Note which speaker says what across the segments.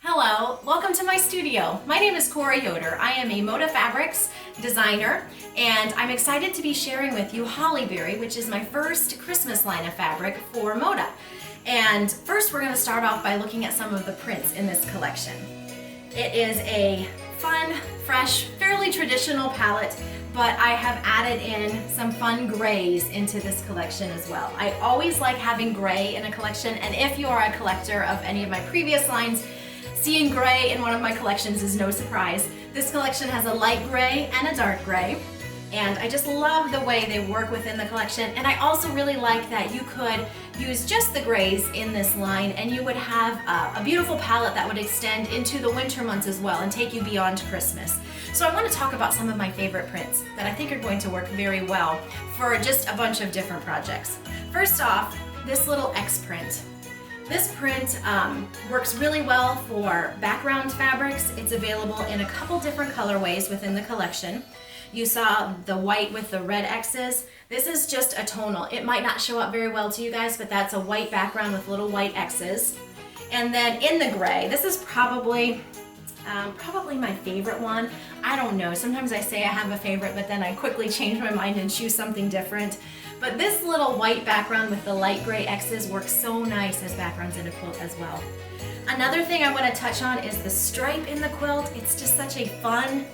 Speaker 1: Hello, welcome to my studio. My name is Yoder. I am a MODA fabrics designer, and I'm excited to be sharing with you Holliberry, which is my first Christmas line of fabric for MODA. And first we're going to start off by looking at some of the prints in this collection. It is a fun, fresh, fairly traditional palette, but I have added in some fun grays into this collection as well. I always like having gray in a collection, and if you are a collector of any of my previous lines, seeing gray in one of my collections is no surprise. This collection has a light gray and a dark gray, and I just love the way they work within the collection. And I also really like that you could use just the grays in this line and you would have a beautiful palette that would extend into the winter months as well and take you beyond Christmas. So I want to talk about some of my favorite prints that I think are going to work very well for just a bunch of different projects. First off, this little X print. This print works really well for background fabrics. It's available in a couple different colorways within the collection. You saw the white with the red X's. This is just a tonal. It might not show up very well to you guys, but that's a white background with little white X's. And then in the gray, this is probably my favorite one. I don't know, sometimes I say I have a favorite, but then I quickly change my mind and choose something different. But this little white background with the light gray X's works so nice as backgrounds in a quilt as well. Another thing I want to touch on is the stripe in the quilt. It's just such a fun,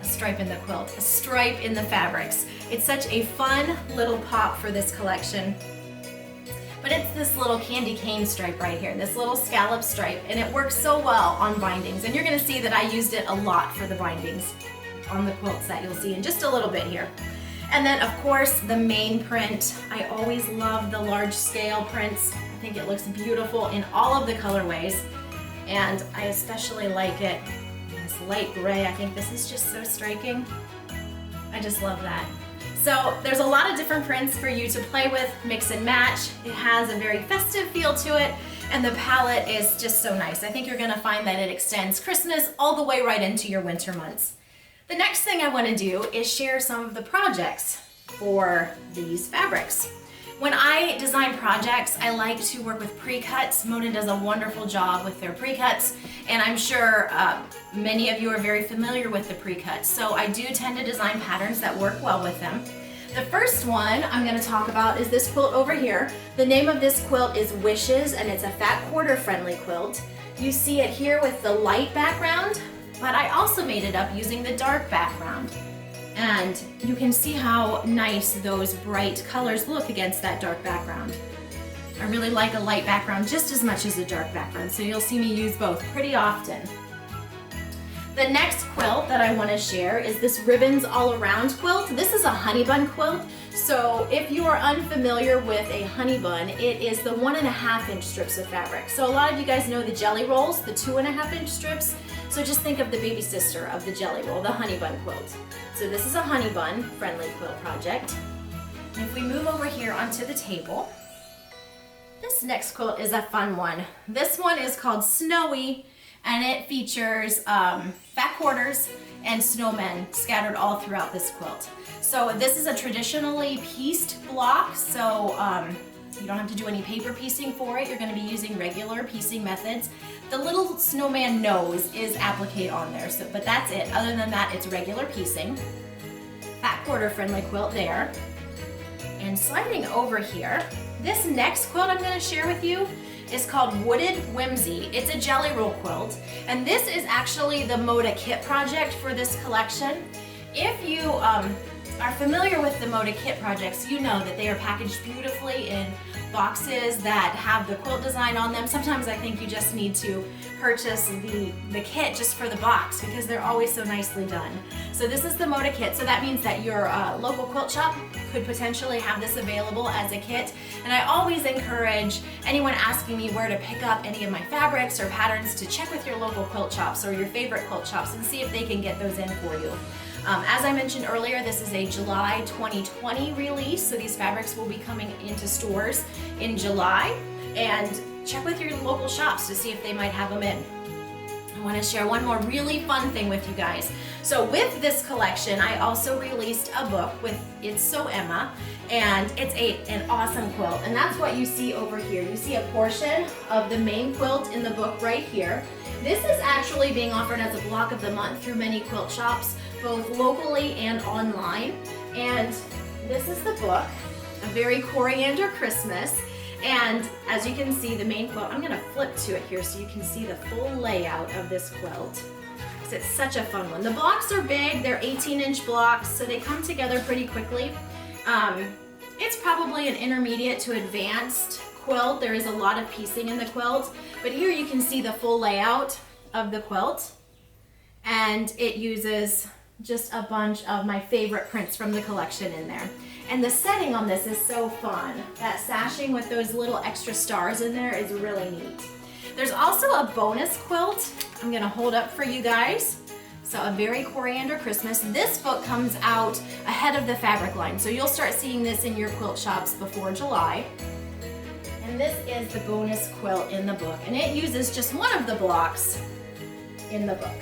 Speaker 1: a stripe in the quilt, a stripe in the fabrics. It's such a fun little pop for this collection. But it's this little candy cane stripe right here, this little scallop stripe, and it works so well on bindings. And you're going to see that I used it a lot for the bindings on the quilts that you'll see in just a little bit here. And then of course the main print. I always love the large scale prints. I think it looks beautiful in all of the colorways, and I especially like it in this light gray. I think this is just so striking. I just love that. So there's a lot of different prints for you to play with, mix and match. It has a very festive feel to it, and the palette is just so nice. I think you're gonna find that it extends Christmas all the way right into your winter months. The next thing I want to do is share some of the projects for these fabrics. When I design projects, I like to work with pre-cuts. MODA does a wonderful job with their pre-cuts, and I'm sure many of you are very familiar with the pre-cuts. So I do tend to design patterns that work well with them. The first one I'm going to talk about is this quilt over here. The name of this quilt is Wishes, and it's a fat quarter friendly quilt. You see it here with the light background, but I also made it up using the dark background. And you can see how nice those bright colors look against that dark background. I really like a light background just as much as a dark background, so you'll see me use both pretty often. The next quilt that I want to share is this Ribbons All Around quilt. This is a honey bun quilt. So if you are unfamiliar with a honey bun, it is the 1.5 inch strips of fabric. So a lot of you guys know the jelly rolls, the 2.5 inch strips. So just think of the baby sister of the jelly roll, the honey bun quilt. So this is a honey bun friendly quilt project. And if we move over here onto the table, this next quilt is a fun one. This one is called Snowy, and it features fat quarters and snowmen scattered all throughout this quilt. So this is a traditionally pieced block, so you don't have to do any paper piecing for it. You're going to be using regular piecing methods. The little snowman nose is applique on there, so, but that's it. Other than that, it's regular piecing. Fat quarter friendly quilt there. And sliding over here, this next quilt I'm going to share with you is called Woodland Whimsy. It's a jelly roll quilt, and this is actually the MODA kit project for this collection. If you are familiar with the MODA kit projects, you know that they are packaged beautifully in boxes that have the quilt design on them. Sometimes I think you just need to purchase the kit just for the box because they're always so nicely done. So this is the MODA kit, so that means that your local quilt shop could potentially have this available as a kit. And I always encourage anyone asking me where to pick up any of my fabrics or patterns to check with your local quilt shops or your favorite quilt shops and see if they can get those in for you. As I mentioned earlier, this is a July 2020 release, so these fabrics will be coming into stores in July, and check with your local shops to see if they might have them in. want to share one more really fun thing with you guys. So with this collection, I also released a book with It's So Emma, and it's an awesome quilt, and that's what you see over here. You see a portion of the main quilt in the book right here. This is actually being offered as a block of the month through many quilt shops, both locally and online. And this is the book, A Very Coriander Christmas. And as you can see, the main quilt, I'm gonna flip to it here so you can see the full layout of this quilt, because it's such a fun one. The blocks are big, they're 18-inch blocks, so they come together pretty quickly. It's probably an intermediate to advanced quilt. There is a lot of piecing in the quilt, but here you can see the full layout of the quilt, and it uses just a bunch of my favorite prints from the collection in there. And the setting on this is so fun. That sashing with those little extra stars in there is really neat. There's also a bonus quilt I'm gonna hold up for you guys. So A Very Coriander Christmas. This book comes out ahead of the fabric line, so you'll start seeing this in your quilt shops before July. And this is the bonus quilt in the book, and it uses just one of the blocks in the book.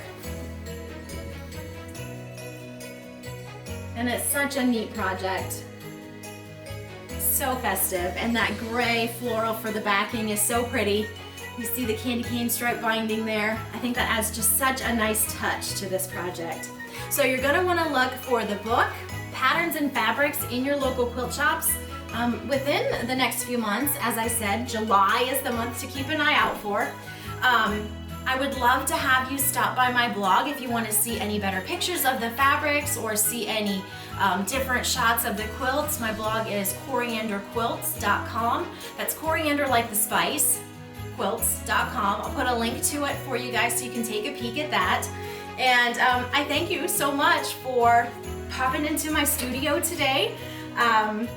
Speaker 1: And it's such a neat project. So festive, and that gray floral for the backing is so pretty. You see the candy cane stripe binding there. I think that adds just such a nice touch to this project. So you're gonna wanna look for the book, patterns and fabrics in your local quilt shops within the next few months. As I said, July is the month to keep an eye out for. I would love to have you stop by my blog if you want to see any better pictures of the fabrics or see any different shots of the quilts. My blog is corianderquilts.com. That's coriander like the spice, quilts.com. I'll put a link to it for you guys so you can take a peek at that. And I thank you so much for popping into my studio today. And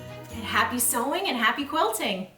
Speaker 1: happy sewing and happy quilting.